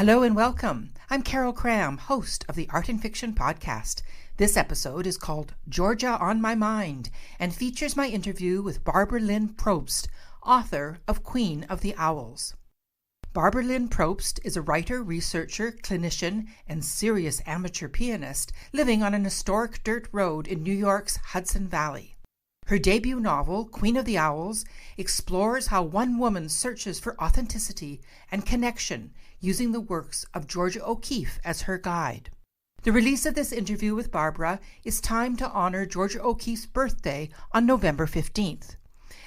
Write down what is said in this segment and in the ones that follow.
Hello and welcome. I'm Carol Cram, host of the Art and Fiction podcast. This episode is called Georgia on My Mind and features my interview with Barbara Lynn Probst, author of Queen of the Owls. Barbara Lynn Probst is a writer, researcher, clinician, and serious amateur pianist living on an historic dirt road in New York's Hudson Valley. Her debut novel, Queen of the Owls, explores how one woman searches for authenticity and connection using the works of Georgia O'Keeffe as her guide. The release of this interview with Barbara is timed to honor Georgia O'Keeffe's birthday on November 15th.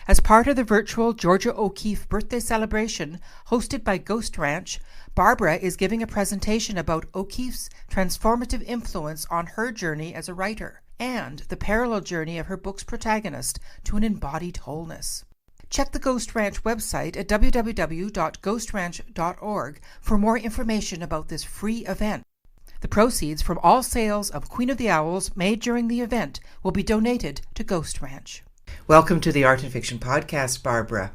As part of the virtual Georgia O'Keeffe birthday celebration hosted by Ghost Ranch, Barbara is giving a presentation about O'Keeffe's transformative influence on her journey as a writer and the parallel journey of her book's protagonist to an embodied wholeness. Check the Ghost Ranch website at www.ghostranch.org for more information about this free event. The proceeds from all sales of Queen of the Owls made during the event will be donated to Ghost Ranch. Welcome to the Art and Fiction podcast, Barbara.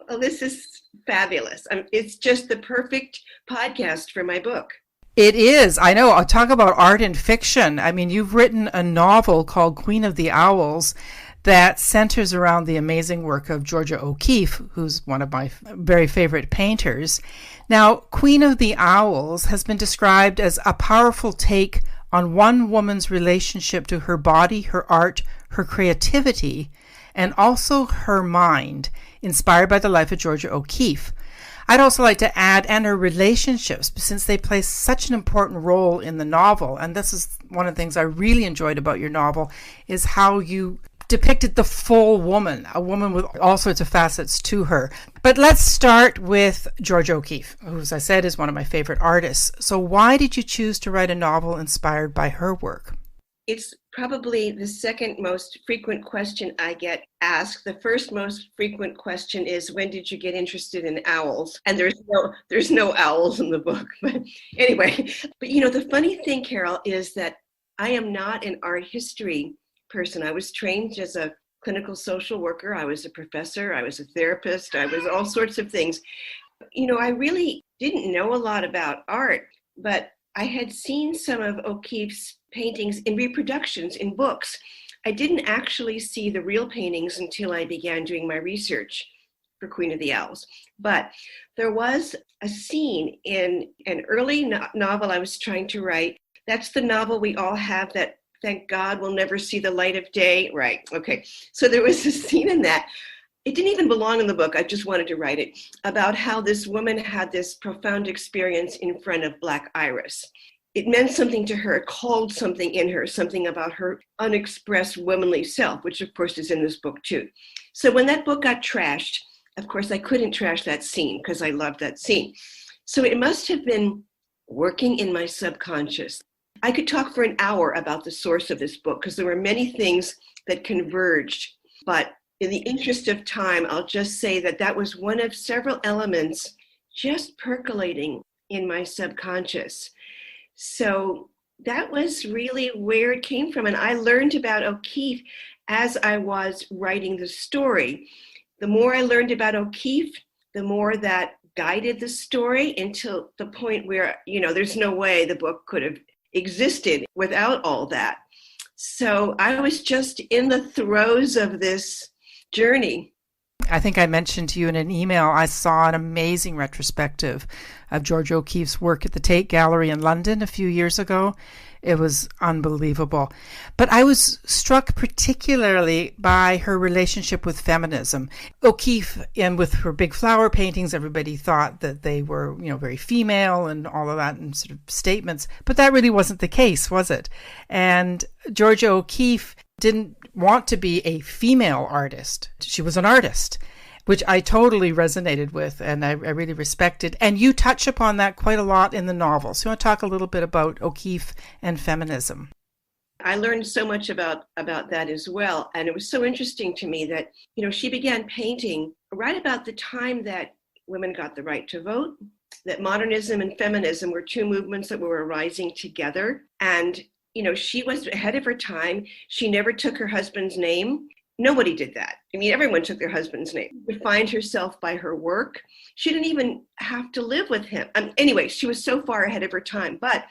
Well, this is fabulous. It's just the perfect podcast for my book. It is. I know. I'll talk about art and fiction. I mean, you've written a novel called Queen of the Owls that centers around the amazing work of Georgia O'Keeffe, who's one of my very favorite painters. Now, Queen of the Owls has been described as a powerful take on one woman's relationship to her body, her art, her creativity, and also her mind, inspired by the life of Georgia O'Keeffe. I'd also like to add, and her relationships, since they play such an important role in the novel. And this is one of the things I really enjoyed about your novel, is how you depicted the full woman, a woman with all sorts of facets to her. But let's start with Georgia O'Keeffe, who, as I said, is one of my favorite artists. So why did you choose to write a novel inspired by her work? It's probably the second most frequent question I get asked. The first most frequent question is, when did you get interested in owls? And there's no owls in the book. But anyway, the funny thing, Carol, is that I am not an art history person. I was trained as a clinical social worker. I was a professor. I was a therapist. I was all sorts of things. I really didn't know a lot about art, but I had seen some of O'Keeffe's paintings in reproductions in books. I didn't actually see the real paintings until I began doing my research for Queen of the Owls. But there was a scene in an early novel I was trying to write. That's the novel we all have that, thank God, will never see the light of day. Right. Okay. So there was a scene in that. It didn't even belong in the book. I just wanted to write it about how this woman had this profound experience in front of Black Iris. It meant something to her, it called something in her, something about her unexpressed womanly self, which of course is in this book too. So when that book got trashed, of course I couldn't trash that scene because I loved that scene. So it must have been working in my subconscious. I could talk for an hour about the source of this book because there were many things that converged, but in the interest of time, I'll just say that was one of several elements just percolating in my subconscious. So that was really where it came from. And I learned about O'Keeffe as I was writing the story. The more I learned about O'Keeffe, the more that guided the story until the point where, there's no way the book could have existed without all that. So I was just in the throes of this journey. I think I mentioned to you in an email, I saw an amazing retrospective of Georgia O'Keeffe's work at the Tate Gallery in London a few years ago. It was unbelievable. But I was struck particularly by her relationship with feminism. O'Keeffe, and with her big flower paintings, everybody thought that they were, very female and all of that and sort of statements. But that really wasn't the case, was it? And Georgia O'Keeffe didn't want to be a female artist. She was an artist, which I totally resonated with and I really respected. And you touch upon that quite a lot in the novel. So you want to talk a little bit about O'Keeffe and feminism? I learned so much about that as well. And it was so interesting to me that, she began painting right about the time that women got the right to vote, that modernism and feminism were two movements that were arising together. And she was ahead of her time. She never took her husband's name. Nobody did that. I mean, everyone took their husband's name. She defined herself by her work. She didn't even have to live with him. Anyway, she was so far ahead of her time. But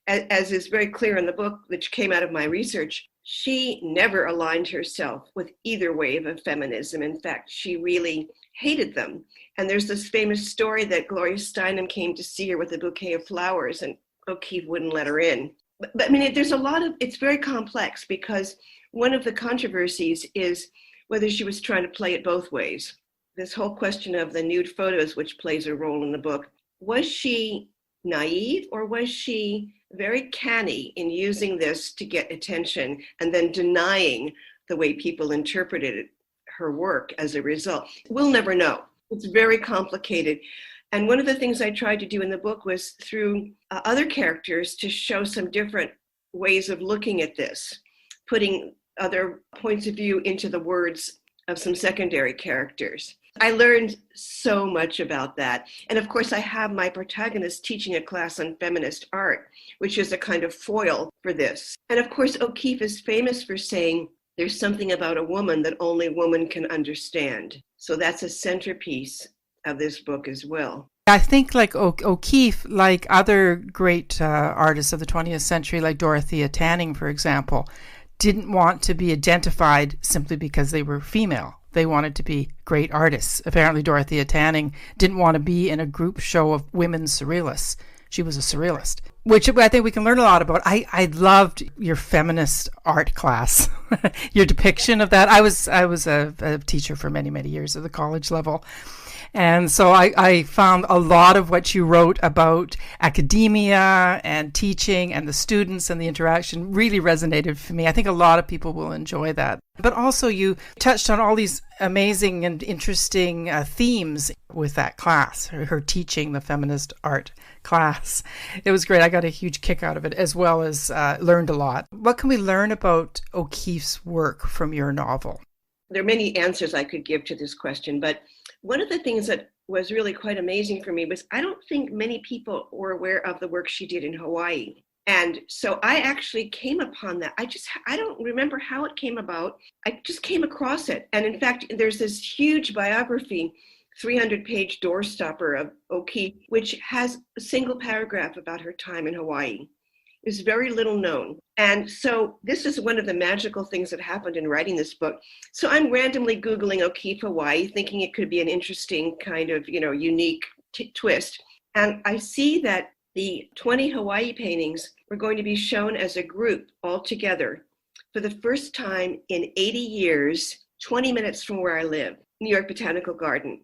as is very clear in the book, which came out of my research, she never aligned herself with either wave of feminism. In fact, she really hated them. And there's this famous story that Gloria Steinem came to see her with a bouquet of flowers, and O'Keeffe wouldn't let her in. But I mean, there's a lot of, it's very complex, because one of the controversies is whether she was trying to play it both ways. This whole question of the nude photos, which plays a role in the book, was she naive, or was she very canny in using this to get attention and then denying the way people interpreted her work as a result? We'll never know. It's very complicated. And one of the things I tried to do in the book was through other characters to show some different ways of looking at this, putting other points of view into the words of some secondary characters. I learned so much about that. And of course, I have my protagonist teaching a class on feminist art, which is a kind of foil for this. And of course, O'Keeffe is famous for saying, there's something about a woman that only woman can understand. So that's a centerpiece of this book as well. I think like O'Keeffe, like other great artists of the 20th century, like Dorothea Tanning, for example, didn't want to be identified simply because they were female. They wanted to be great artists. Apparently, Dorothea Tanning didn't want to be in a group show of women surrealists. She was a surrealist, which I think we can learn a lot about. I loved your feminist art class, your depiction of that. I was a teacher for many, many years at the college level. And so I found a lot of what you wrote about academia and teaching and the students and the interaction really resonated for me. I think a lot of people will enjoy that. But also you touched on all these amazing and interesting themes with that class, her teaching the feminist art class. It was great. I got a huge kick out of it, as well as learned a lot. What can we learn about O'Keeffe's work from your novel? There are many answers I could give to this question, but one of the things that was really quite amazing for me was I don't think many people were aware of the work she did in Hawaii. And so I actually came upon that. I don't remember how it came about. I just came across it. And in fact, there's this huge biography, 300-page doorstopper of O'Keeffe, which has a single paragraph about her time in Hawaii. Is very little known. And so this is one of the magical things that happened in writing this book. So I'm randomly Googling O'Keeffe Hawaii, thinking it could be an interesting kind of, unique twist. And I see that the 20 Hawaii paintings were going to be shown as a group all together for the first time in 80 years, 20 minutes from where I live, New York Botanical Garden.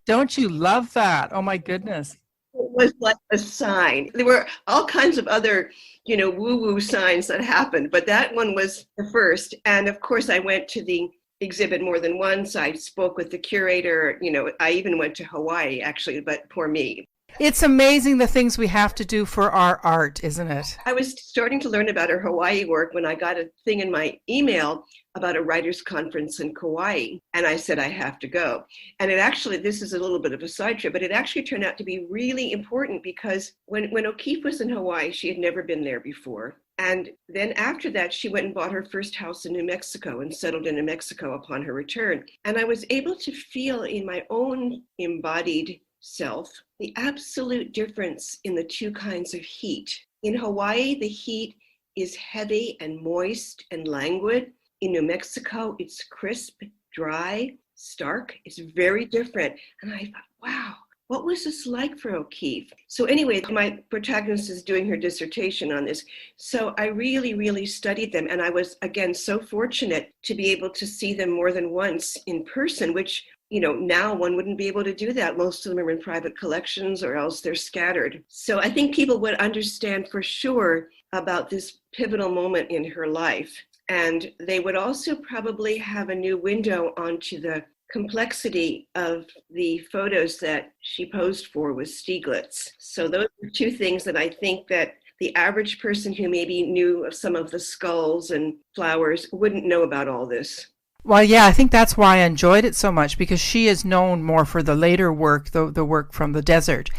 Don't you love that? Oh my goodness. It was like a sign. There were all kinds of other, woo-woo signs that happened, but that one was the first. And of course, I went to the exhibit more than once. I spoke with the curator. I even went to Hawaii, actually, but poor me. It's amazing the things we have to do for our art, isn't it? I was starting to learn about her Hawaii work when I got a thing in my email about a writers' conference in Kauai. And I said, I have to go. And it actually, this is a little bit of a side trip, but it actually turned out to be really important because when O'Keeffe was in Hawaii, she had never been there before. And then after that, she went and bought her first house in New Mexico and settled in New Mexico upon her return. And I was able to feel in my own embodied self the absolute difference in the two kinds of heat. In Hawaii, the heat is heavy and moist and languid. In New Mexico, it's crisp, dry, stark. It's very different. And I thought, wow, what was this like for O'Keeffe? So anyway, my protagonist is doing her dissertation on this. So I really, really studied them. And I was, again, so fortunate to be able to see them more than once in person, which now one wouldn't be able to do that. Most of them are in private collections or else they're scattered. So I think people would understand for sure about this pivotal moment in her life. And they would also probably have a new window onto the complexity of the photos that she posed for with Stieglitz. So those are two things that I think that the average person who maybe knew of some of the skulls and flowers wouldn't know about all this. Well, yeah, I think that's why I enjoyed it so much, because she is known more for the later work, the work from the desert.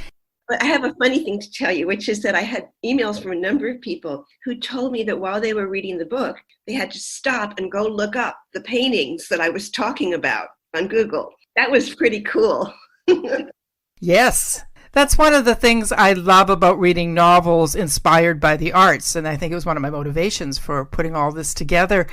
But I have a funny thing to tell you, which is that I had emails from a number of people who told me that while they were reading the book, they had to stop and go look up the paintings that I was talking about on Google. That was pretty cool. Yes. That's one of the things I love about reading novels inspired by the arts. And I think it was one of my motivations for putting all this together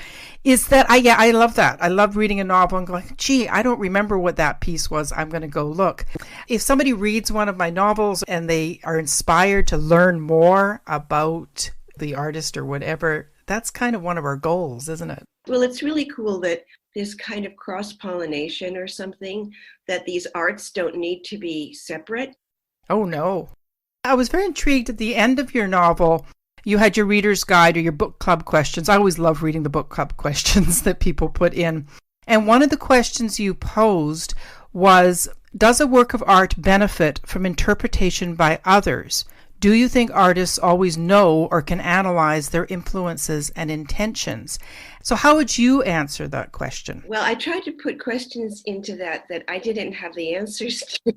is that I love that. I love reading a novel and going, gee, I don't remember what that piece was. I'm going to go look. If somebody reads one of my novels and they are inspired to learn more about the artist or whatever, that's kind of one of our goals, isn't it? Well, it's really cool that this kind of cross-pollination or something, that these arts don't need to be separate. Oh, no. I was very intrigued at the end of your novel. You had your reader's guide or your book club questions. I always love reading the book club questions that people put in. And one of the questions you posed was, does a work of art benefit from interpretation by others? Do you think artists always know or can analyze their influences and intentions? So how would you answer that question? Well, I tried to put questions into that I didn't have the answers to.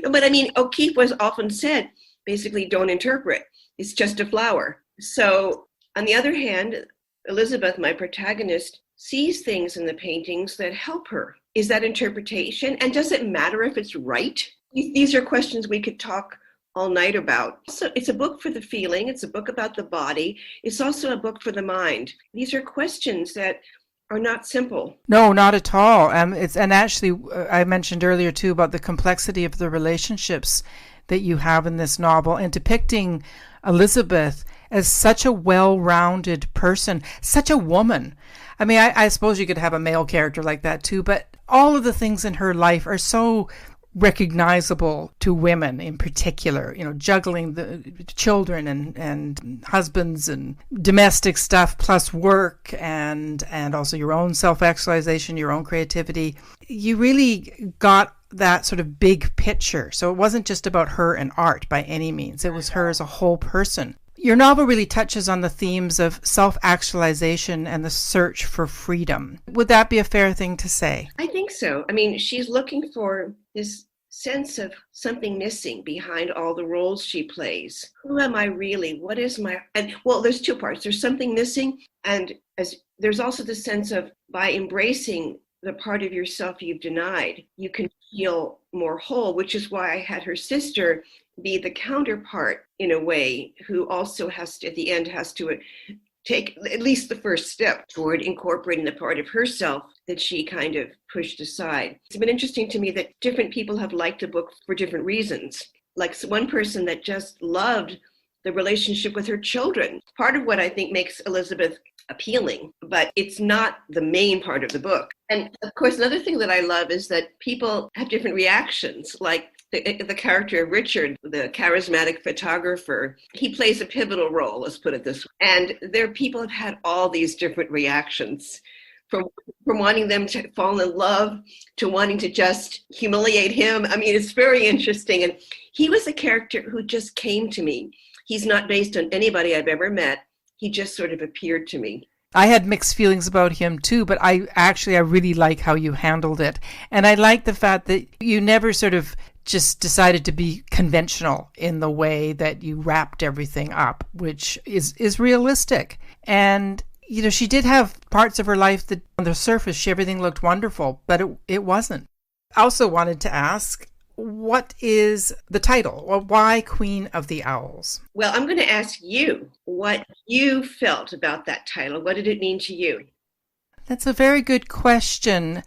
But I mean, O'Keeffe was often said, basically, don't interpret. It's just a flower. So on the other hand, Elizabeth, my protagonist, sees things in the paintings that help her. Is that interpretation? And does it matter if it's right? These are questions we could talk all night about. So it's a book for the feeling. It's a book about the body. It's also a book for the mind. These are questions that are not simple. No, not at all. And actually, I mentioned earlier too about the complexity of the relationships that you have in this novel, and depicting Elizabeth as such a well-rounded person, such a woman. I mean, I suppose you could have a male character like that too, but all of the things in her life are so recognizable to women in particular, juggling the children and husbands and domestic stuff, plus work and also your own self-actualization, your own creativity. You really got that sort of big picture. So it wasn't just about her and art by any means. It was her as a whole person. Your novel really touches on the themes of self-actualization and the search for freedom. Would that be a fair thing to say? I think so. I mean, she's looking for this sense of something missing behind all the roles she plays. Who am I really? What is my... And well, there's two parts. There's something missing, and there's also the sense of, by embracing the part of yourself you've denied, you can feel more whole, which is why I had her sister be the counterpart in a way, who also has to, at the end, has to take at least the first step toward incorporating the part of herself that she kind of pushed aside. It's been interesting to me that different people have liked the book for different reasons. Like one person that just loved the relationship with her children. Part of what I think makes Elizabeth appealing, but it's not the main part of the book. And of course, another thing that I love is that people have different reactions. Like the character of Richard, the charismatic photographer, he plays a pivotal role, let's put it this way. And there people have had all these different reactions, from wanting them to fall in love to wanting to just humiliate him. I mean, it's very interesting. And he was a character who just came to me. He's not based on anybody I've ever met. He just sort of appeared to me. I had mixed feelings about him too, but I really like how you handled it. And I like the fact that you never sort of just decided to be conventional in the way that you wrapped everything up, which is realistic. And she did have parts of her life that on the surface, everything looked wonderful, but it wasn't. I also wanted to ask, what is the title? Or why Queen of the Owls? Well, I'm going to ask you what you felt about that title. What did it mean to you? That's a very good question.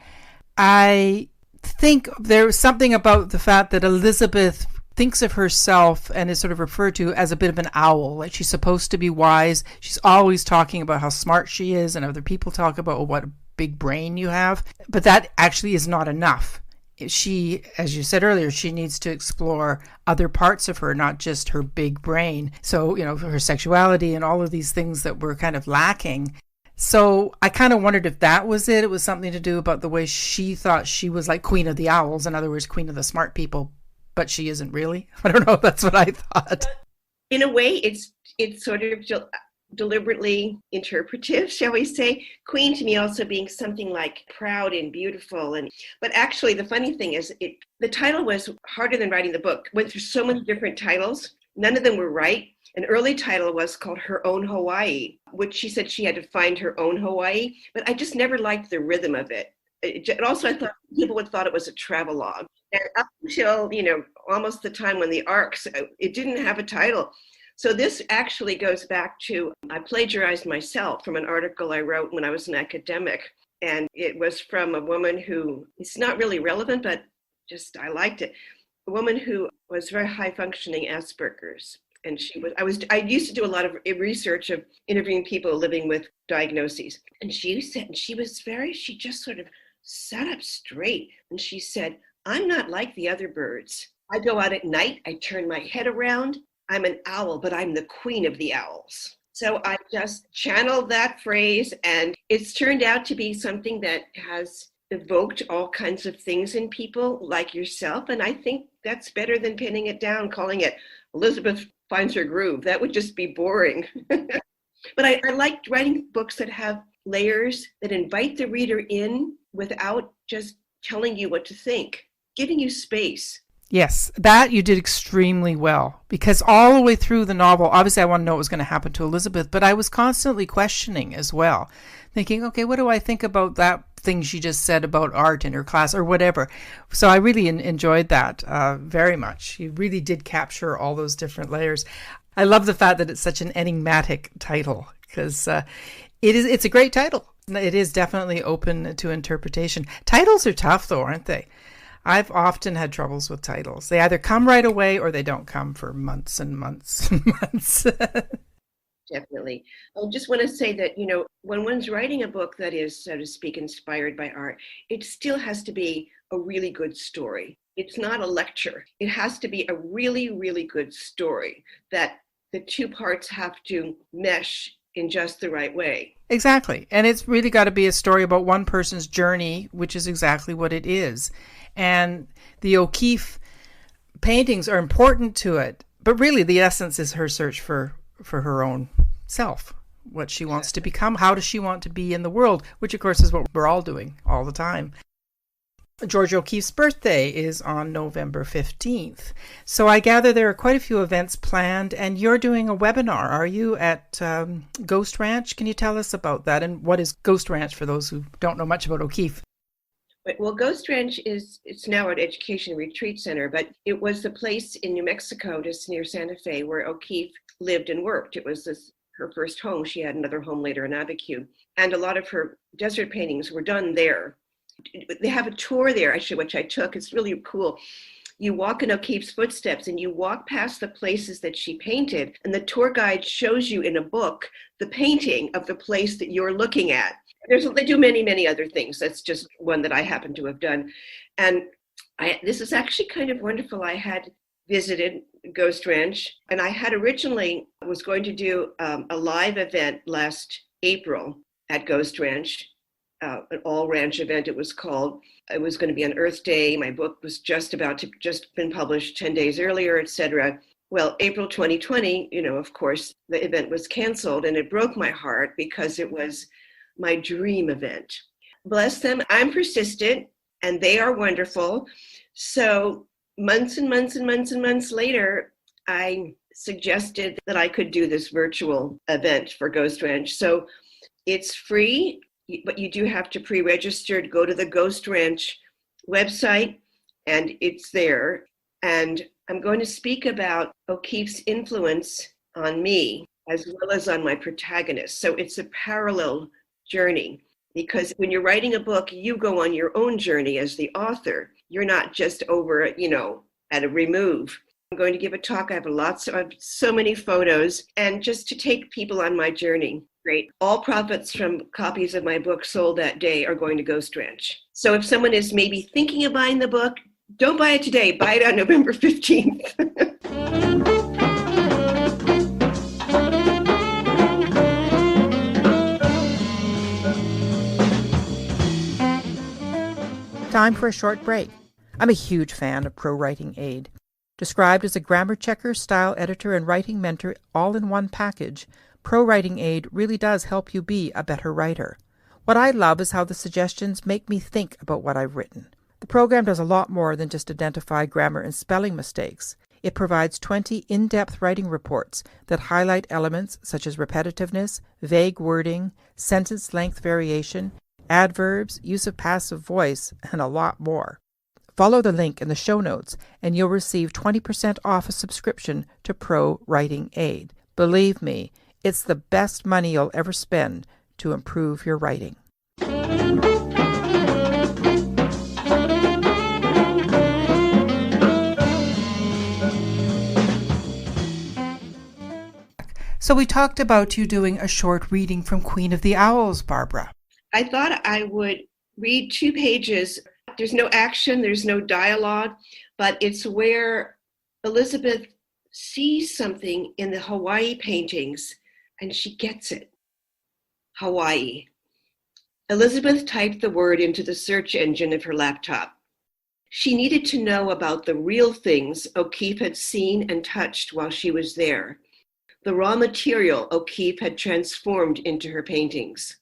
I think there's something about the fact that Elizabeth thinks of herself and is sort of referred to as a bit of an owl. Like she's supposed to be wise. She's always talking about how smart she is, and other people talk about what a big brain you have. But that actually is not enough. She, as you said earlier, she needs to explore other parts of her, not just her big brain. So, her sexuality and all of these things that were kind of lacking. So I kind of wondered if that was it. It was something to do about the way she thought she was like Queen of the Owls. In other words, Queen of the smart people, but she isn't really. I don't know. That's what I thought. In a way, it's sort of, deliberately interpretive, shall we say. Queen to me also being something like proud and beautiful. But actually, the funny thing is, the title was harder than writing the book. Went through so many different titles. None of them were right. An early title was called Her Own Hawaii, which she said she had to find her own Hawaii. But I just never liked the rhythm of it. And also, I thought people would thought it was a travelogue. And up until, almost the time when the arcs, it didn't have a title. So this actually goes back to, I plagiarized myself from an article I wrote when I was an academic. And it was from a woman who, it's not really relevant, but just I liked it. A woman who was very high functioning Asperger's. And I used to do a lot of research of interviewing people living with diagnoses. And she said, she just sort of sat up straight. And she said, I'm not like the other birds. I go out at night, I turn my head around. I'm an owl, but I'm the queen of the owls. So I just channeled that phrase, and it's turned out to be something that has evoked all kinds of things in people like yourself. And I think that's better than pinning it down, calling it Elizabeth Finds Her Groove. That would just be boring. But I like writing books that have layers that invite the reader in without just telling you what to think, giving you space. Yes, that you did extremely well, because all the way through the novel, obviously I want to know what was going to happen to Elizabeth, but I was constantly questioning as well, thinking, okay, what do I think about that thing she just said about art in her class or whatever? So I really enjoyed that very much. You really did capture all those different layers. I love the fact that it's such an enigmatic title, because it's a great title. It is definitely open to interpretation. Titles are tough though, aren't they? I've often had troubles with titles. They either come right away or they don't come for months and months and months. Definitely. I just want to say that, when one's writing a book that is, so to speak, inspired by art, it still has to be a really good story. It's not a lecture. It has to be a really, really good story that the two parts have to mesh in just the right way. Exactly. And it's really got to be a story about one person's journey, which is exactly what it is. And the O'Keeffe paintings are important to it. But really, the essence is her search for her own self, what she wants to become. How does she want to be in the world? Which, of course, is what we're all doing all the time. Georgia O'Keeffe's birthday is on November 15th. So I gather there are quite a few events planned, and you're doing a webinar, are you, at Ghost Ranch? Can you tell us about that? And what is Ghost Ranch for those who don't know much about O'Keeffe? Well, Ghost Ranch it's now an education retreat center, but it was the place in New Mexico, just near Santa Fe, where O'Keeffe lived and worked. It was her first home. She had another home later in Abiquiu. And a lot of her desert paintings were done there. They have a tour there, actually, which I took. It's really cool. You walk in O'Keeffe's footsteps and you walk past the places that she painted, and the tour guide shows you in a book the painting of the place that you're looking at. They do many, many other things. That's just one that I happen to have done. And this is actually kind of wonderful. I had visited Ghost Ranch, and I had originally was going to do a live event last April at Ghost Ranch, an all ranch event it was called. It was going to be on Earth Day. My book was just been published 10 days earlier, etc. Well, April 2020, of course, the event was canceled, and it broke my heart because it was my dream event. Bless them, I'm persistent, and they are wonderful. So months and months and months and months later, I suggested that I could do this virtual event for Ghost Ranch. So it's free, but you do have to pre-register to go to the Ghost Ranch website, and it's there. And I'm going to speak about O'Keeffe's influence on me, as well as on my protagonist. So it's a parallel journey, because when you're writing a book, you go on your own journey as the author. You're not just over, at a remove. I'm going to give a talk. I have so many photos, and just to take people on my journey. Great. All profits from copies of my book sold that day are going to Ghost Ranch. So if someone is maybe thinking of buying the book, don't buy it today. Buy it on November 15th. Time for a short break. I'm a huge fan of Pro Writing Aid. Described as a grammar checker, style editor, and writing mentor all in one package, Pro Writing Aid really does help you be a better writer. What I love is how the suggestions make me think about what I've written. The program does a lot more than just identify grammar and spelling mistakes. It provides 20 in-depth writing reports that highlight elements such as repetitiveness, vague wording, sentence length variation, adverbs, use of passive voice, and a lot more. Follow the link in the show notes and you'll receive 20% off a subscription to Pro Writing Aid. Believe me, it's the best money you'll ever spend to improve your writing. So we talked about you doing a short reading from Queen of the Owls, Barbara. I thought I would read 2 pages. There's no action, there's no dialogue, but it's where Elizabeth sees something in the Hawaii paintings and she gets it. Hawaii. Elizabeth typed the word into the search engine of her laptop. She needed to know about the real things O'Keeffe had seen and touched while she was there, the raw material O'Keeffe had transformed into her paintings.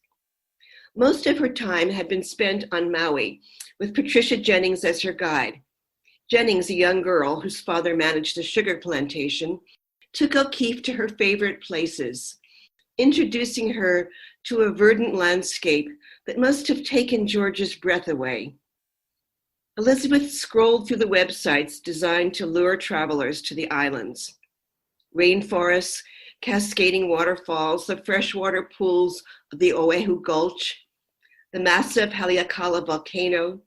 Most of her time had been spent on Maui, with Patricia Jennings as her guide. Jennings, a young girl whose father managed a sugar plantation, took O'Keeffe to her favorite places, introducing her to a verdant landscape that must have taken George's breath away. Elizabeth scrolled through the websites designed to lure travelers to the islands. Rainforests, cascading waterfalls, the freshwater pools of the Oahu Gulch, the massive Haleakala volcano,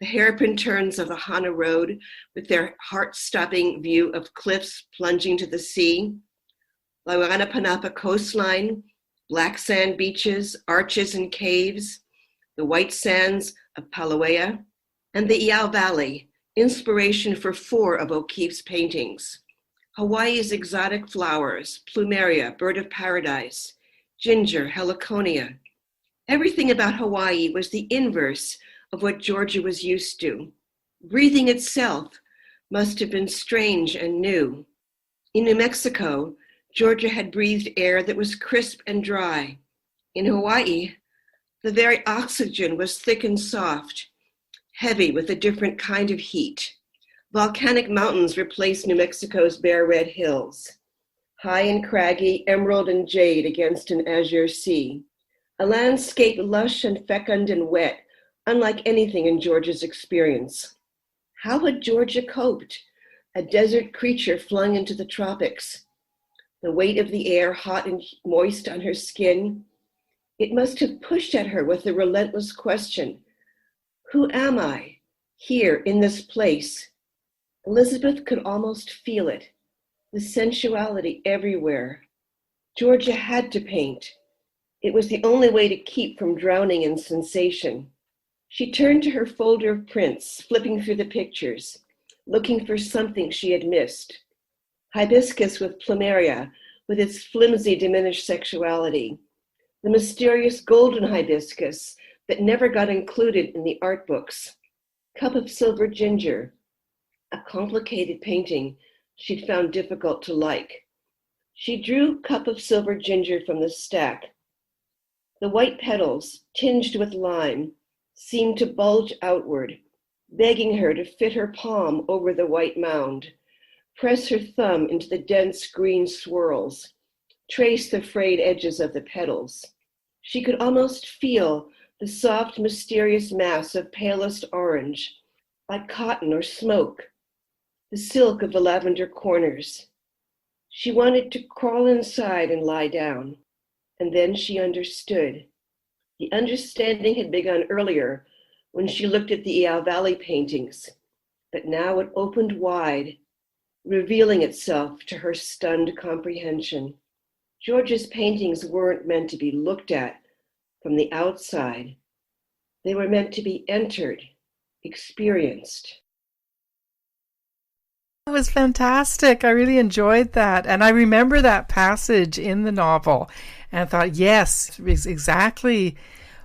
the hairpin turns of the Hana Road with their heart-stopping view of cliffs plunging to the sea, Lauranapanapa coastline, black sand beaches, arches and caves, the white sands of Palauea, and the Iao Valley, inspiration for 4 of O'Keeffe's paintings. Hawaii's exotic flowers, plumeria, bird of paradise, ginger, heliconia. Everything about Hawaii was the inverse of what Georgia was used to. Breathing itself must have been strange and new. In New Mexico, Georgia had breathed air that was crisp and dry. In Hawaii, the very oxygen was thick and soft, heavy with a different kind of heat. Volcanic mountains replaced New Mexico's bare red hills, high and craggy, emerald and jade against an azure sea. A landscape lush and fecund and wet, unlike anything in Georgia's experience. How had Georgia coped? A desert creature flung into the tropics. The weight of the air hot and moist on her skin. It must have pushed at her with the relentless question, who am I here in this place? Elizabeth could almost feel it, the sensuality everywhere. Georgia had to paint. It was the only way to keep from drowning in sensation. She turned to her folder of prints, flipping through the pictures, looking for something she had missed. Hibiscus with plumeria, with its flimsy diminished sexuality. The mysterious golden hibiscus that never got included in the art books. Cup of silver ginger, a complicated painting she'd found difficult to like. She drew Cup of Silver Ginger from the stack. The white petals, tinged with lime, seemed to bulge outward, begging her to fit her palm over the white mound, press her thumb into the dense green swirls, trace the frayed edges of the petals. She could almost feel the soft, mysterious mass of palest orange, like cotton or smoke, the silk of the lavender corners. She wanted to crawl inside and lie down, and then she understood. The understanding had begun earlier when she looked at the Iao Valley paintings, but now it opened wide, revealing itself to her stunned comprehension. George's paintings weren't meant to be looked at from the outside. They were meant to be entered, experienced. It was fantastic. I really enjoyed that. And I remember that passage in the novel and thought, yes, it's exactly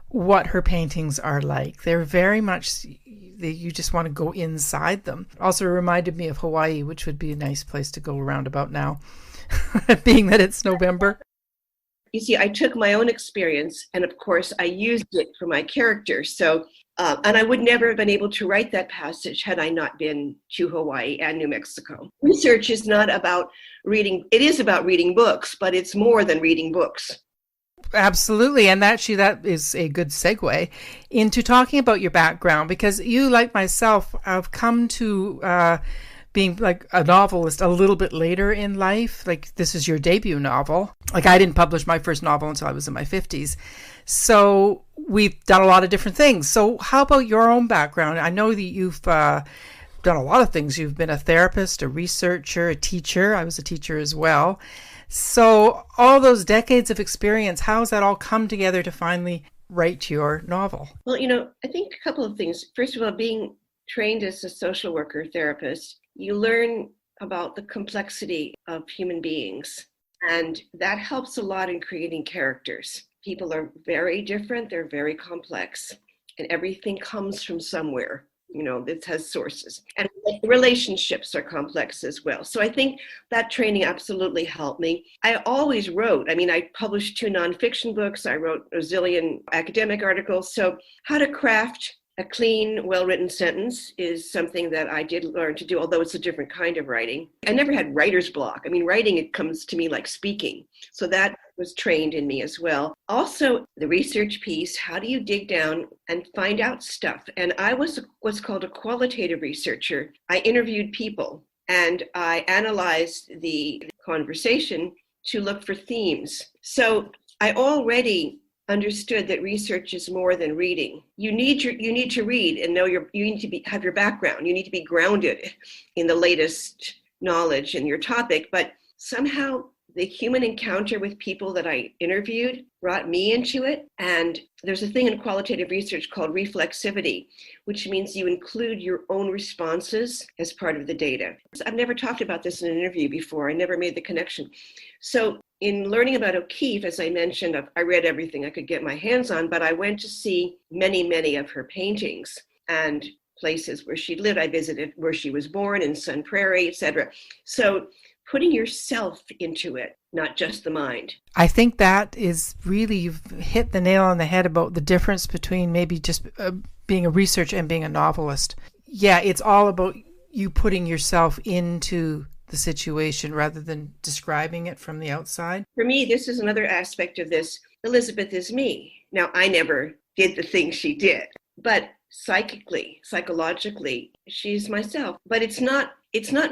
what her paintings are like. They're very much, you just want to go inside them. Also reminded me of Hawaii, which would be a nice place to go around about now, being that it's November. You see, I took my own experience and of course I used it for my character. So, and I would never have been able to write that passage had I not been to Hawaii and New Mexico. Research is not about reading. It is about reading books, but it's more than reading books. Absolutely. And actually, that is a good segue into talking about your background, because you, like myself, have come to being like a novelist a little bit later in life. Like, this is your debut novel. Like, I didn't publish my first novel until I was in my 50s. So we've done a lot of different things. So how about your own background? I know that you've done a lot of things. You've been a therapist, a researcher, a teacher. I was a teacher as well. So all those decades of experience, how has that all come together to finally write your novel? Well, I think a couple of things. First of all, being trained as a social worker therapist, you learn about the complexity of human beings. And that helps a lot in creating characters. People are very different. They're very complex. And everything comes from somewhere. This has sources. And relationships are complex as well. So I think that training absolutely helped me. I always wrote. I published 2 nonfiction books. I wrote a zillion academic articles. So how to craft a clean, well-written sentence is something that I did learn to do, although it's a different kind of writing. I never had writer's block. Writing, it comes to me like speaking. So that was trained in me as well. Also, the research piece, how do you dig down and find out stuff? And I was what's called a qualitative researcher. I interviewed people and I analyzed the conversation to look for themes. So I already understood that research is more than reading. You need to read and know you need to have your background. You need to be grounded in the latest knowledge in your topic, but somehow the human encounter with people that I interviewed brought me into it. And there's a thing in qualitative research called reflexivity, which means you include your own responses as part of the data. I've never talked about this in an interview before. I never made the connection. So in learning about O'Keeffe, as I mentioned, I read everything I could get my hands on, but I went to see many, many of her paintings and places where she lived. I visited where she was born in Sun Prairie, etc. So putting yourself into it, not just the mind. I think that is really, you've hit the nail on the head about the difference between maybe just being a researcher and being a novelist. Yeah, it's all about you putting yourself into the situation rather than describing it from the outside. For me, this is another aspect of this. Elizabeth is me. Now, I never did the things she did, but psychologically, she's myself. But it's not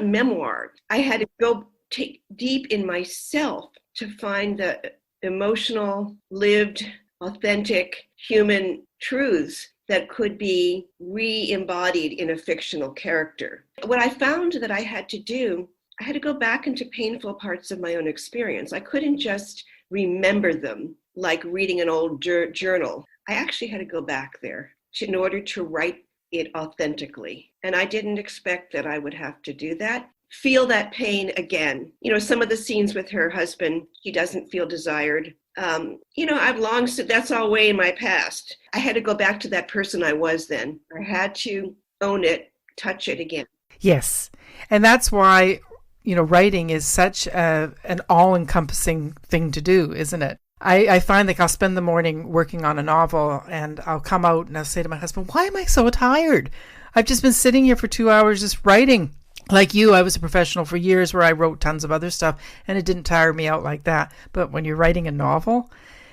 memoir. I had to go take deep in myself to find the emotional, lived, authentic human truths that could be re-embodied in a fictional character. What I found that I had to do, I had to go back into painful parts of my own experience. I couldn't just remember them like reading an old journal. I actually had to go back there in order to write it authentically. And I didn't expect that I would have to do that. Feel that pain again. Some of the scenes with her husband, he doesn't feel desired. I've long said that's all way in my past. I had to go back to that person I was then. I had to own it, touch it again. Yes. And that's why, writing is such an all-encompassing thing to do, isn't it? I find like I'll spend the morning working on a novel and I'll come out and I'll say to my husband, why am I so tired? I've just been sitting here for 2 hours just writing. Like you, I was a professional for years where I wrote tons of other stuff and it didn't tire me out like that. But when you're writing a novel,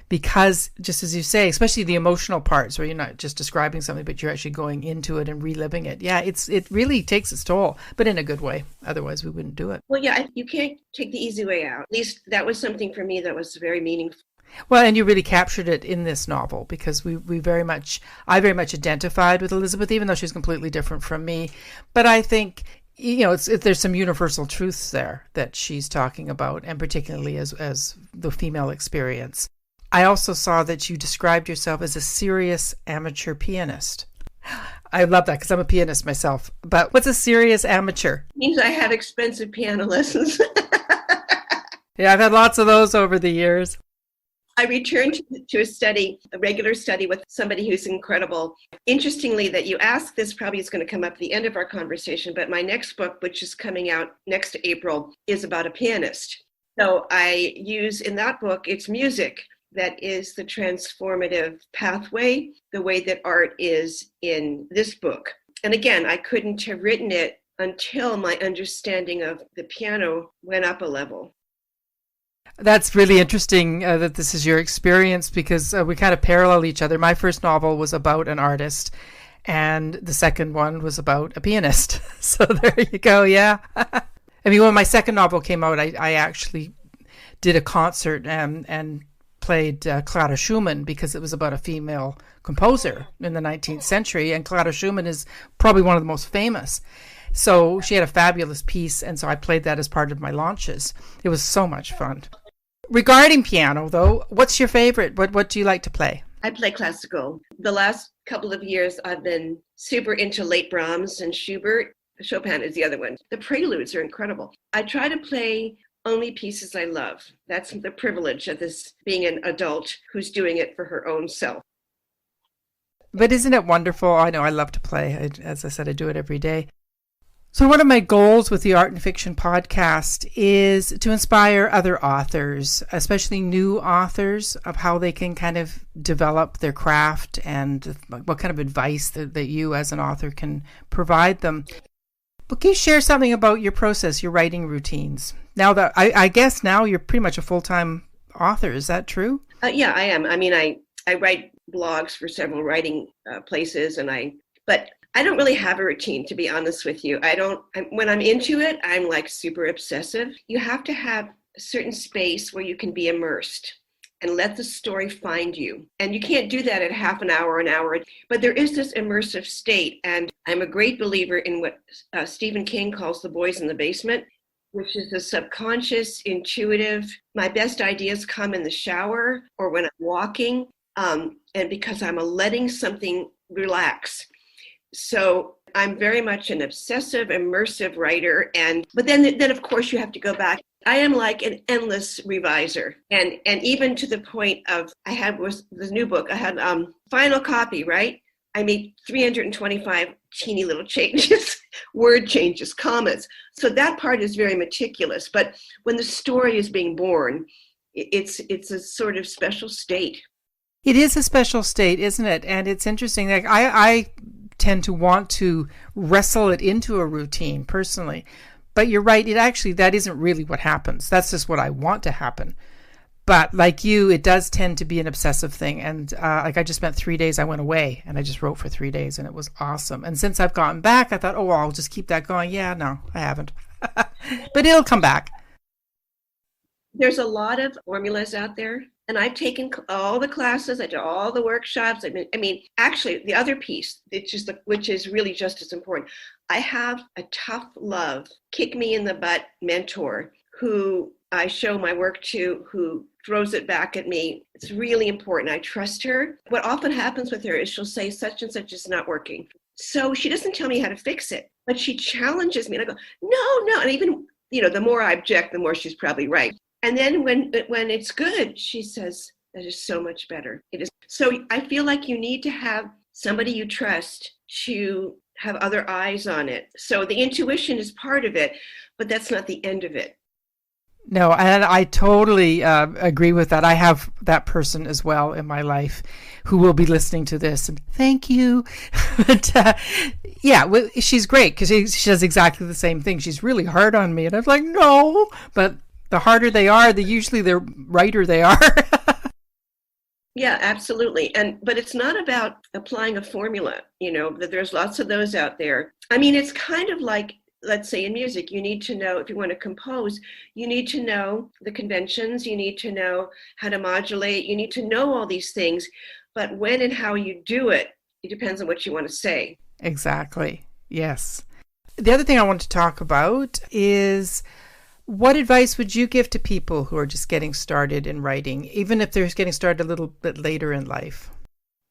because just as you say, especially the emotional parts where you're not just describing something, but you're actually going into it and reliving it. Yeah, it really takes its toll, but in a good way. Otherwise, we wouldn't do it. Well, yeah, you can't take the easy way out. At least that was something for me that was very meaningful. Well, and you really captured it in this novel because I very much identified with Elizabeth, even though she's completely different from me. But I think, there's some universal truths there that she's talking about, and particularly as the female experience. I also saw that you described yourself as a serious amateur pianist. I love that because I'm a pianist myself. But what's a serious amateur? It means I had expensive piano lessons. Yeah, I've had lots of those over the years. I returned to a regular study with somebody who's incredible. Interestingly, that you asked this probably is going to come up at the end of our conversation, but my next book, which is coming out next April, is about a pianist. So I use in that book, it's music that is the transformative pathway, the way that art is in this book. And again, I couldn't have written it until my understanding of the piano went up a level. That's really interesting that this is your experience, because we kind of parallel each other. My first novel was about an artist, and the second one was about a pianist. So there you go. Yeah. I mean, when my second novel came out, I actually did a concert and played Clara Schumann, because it was about a female composer in the 19th century. And Clara Schumann is probably one of the most famous. So she had a fabulous piece. And so I played that as part of my launches. It was so much fun. Regarding piano, though, what's your favorite? What do you like to play? I play classical. The last couple of years, I've been super into late Brahms and Schubert. Chopin is the other one. The preludes are incredible. I try to play only pieces I love. That's the privilege of this being an adult who's doing it for her own self. But isn't it wonderful? I know I love to play. As I said, I do it every day. So one of my goals with the Art and Fiction podcast is to inspire other authors, especially new authors, of how they can kind of develop their craft and what kind of advice that you as an author can provide them. But can you share something about your process, your writing routines? Now that I guess now you're pretty much a full-time author. Is that true? Yeah, I am. I mean, I write blogs for several writing places, but I don't really have a routine, to be honest with you. When I'm into it, I'm like super obsessive. You have to have a certain space where you can be immersed and let the story find you. And you can't do that at half an hour, but there is this immersive state. And I'm a great believer in what Stephen King calls the boys in the basement, which is the subconscious, intuitive. My best ideas come in the shower or when I'm walking, and because I'm letting something relax. So I'm very much an obsessive, immersive writer. But then of course you have to go back. I am like an endless reviser. And even to the point of, I had was the new book, I had final copy, right? I made 325 teeny little changes, word changes, commas. So that part is very meticulous. But when the story is being born, it's a sort of special state. It is a special state, isn't it? And it's interesting. Like I tend to want to wrestle it into a routine personally. But you're right, that isn't really what happens. That's just what I want to happen. But like you, it does tend to be an obsessive thing. And like I just spent 3 days, I went away and I just wrote for 3 days and it was awesome. And since I've gotten back, I thought, I'll just keep that going. Yeah, no, I haven't. But it'll come back. There's a lot of formulas out there. And I've taken all the classes, I did all the workshops. I mean, actually, the other piece, which is really just as important, I have a tough love, kick me in the butt mentor who I show my work to, who throws it back at me. It's really important. I trust her. What often happens with her is she'll say such and such is not working. So she doesn't tell me how to fix it, but she challenges me. And I go, no. And even, the more I object, the more she's probably right. And then when it's good, she says, that is so much better. It is. So I feel like you need to have somebody you trust to have other eyes on it. So the intuition is part of it, but that's not the end of it. No, and I totally agree with that. I have that person as well in my life who will be listening to this. And thank you. But she's great because she does exactly the same thing. She's really hard on me. And I'm like, no. But the harder they are, the righter they are. Yeah, absolutely. But it's not about applying a formula, that there's lots of those out there. I mean, it's kind of like, let's say in music, you need to know, if you want to compose, you need to know the conventions, you need to know how to modulate, you need to know all these things. But when and how you do it, it depends on what you want to say. Exactly. Yes. The other thing I want to talk about is, what advice would you give to people who are just getting started in writing, even if they're getting started a little bit later in life?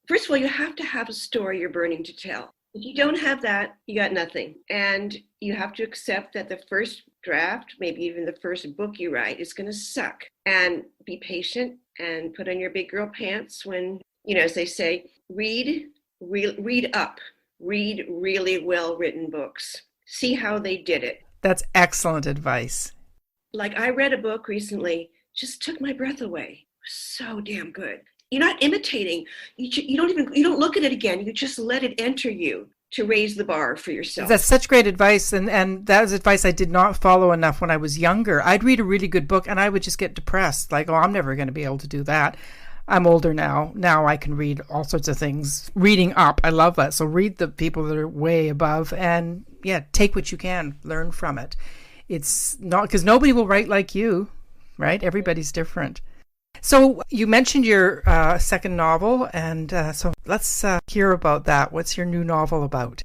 First of all, you have to have a story you're burning to tell. If you don't have that, you got nothing. And you have to accept that the first draft, maybe even the first book you write, is going to suck. And be patient and put on your big girl pants when, as they say, read up. Read really well-written books. See how they did it. That's excellent advice. Like I read a book recently, just took my breath away. So damn good. You're not imitating. You don't look at it again. You just let it enter you to raise the bar for yourself. That's such great advice. And that was advice I did not follow enough when I was younger. I'd read a really good book and I would just get depressed. Like, oh, I'm never going to be able to do that. I'm older now. Now I can read all sorts of things. Reading up, I love that. So read the people that are way above and take what you can, learn from it. It's not because nobody will write like you, right? Everybody's different. So you mentioned your second novel, and so let's hear about that. What's your new novel about?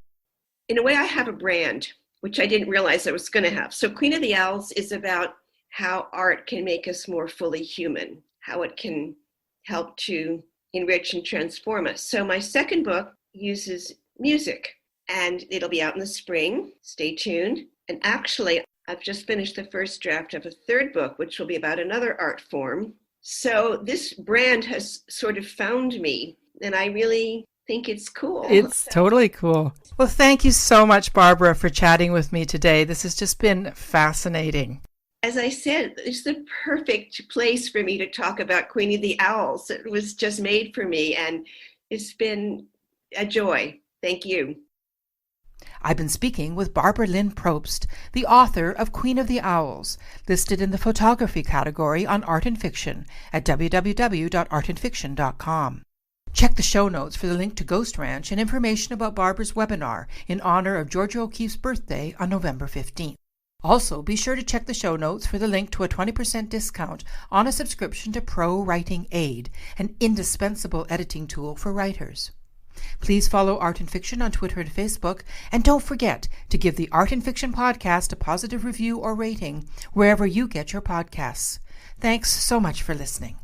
In a way, I have a brand, which I didn't realize I was going to have. So Queen of the Owls is about how art can make us more fully human, how it can help to enrich and transform us. So my second book uses music, and it'll be out in the spring. Stay tuned. And actually, I've just finished the first draft of a third book, which will be about another art form. So this brand has sort of found me, and I really think it's cool. It's totally cool. Well, thank you so much, Barbara, for chatting with me today. This has just been fascinating. As I said, it's the perfect place for me to talk about Queen of the Owls. It was just made for me, and it's been a joy. Thank you. I've been speaking with Barbara Lynn Probst, the author of Queen of the Owls, listed in the photography category on Art and Fiction at www.artandfiction.com. Check the show notes for the link to Ghost Ranch and information about Barbara's webinar in honor of Georgia O'Keeffe's birthday on November 15th. Also, be sure to check the show notes for the link to a 20% discount on a subscription to Pro Writing Aid, an indispensable editing tool for writers. Please follow Art and Fiction on Twitter and Facebook, and don't forget to give the Art and Fiction podcast a positive review or rating wherever you get your podcasts. Thanks so much for listening.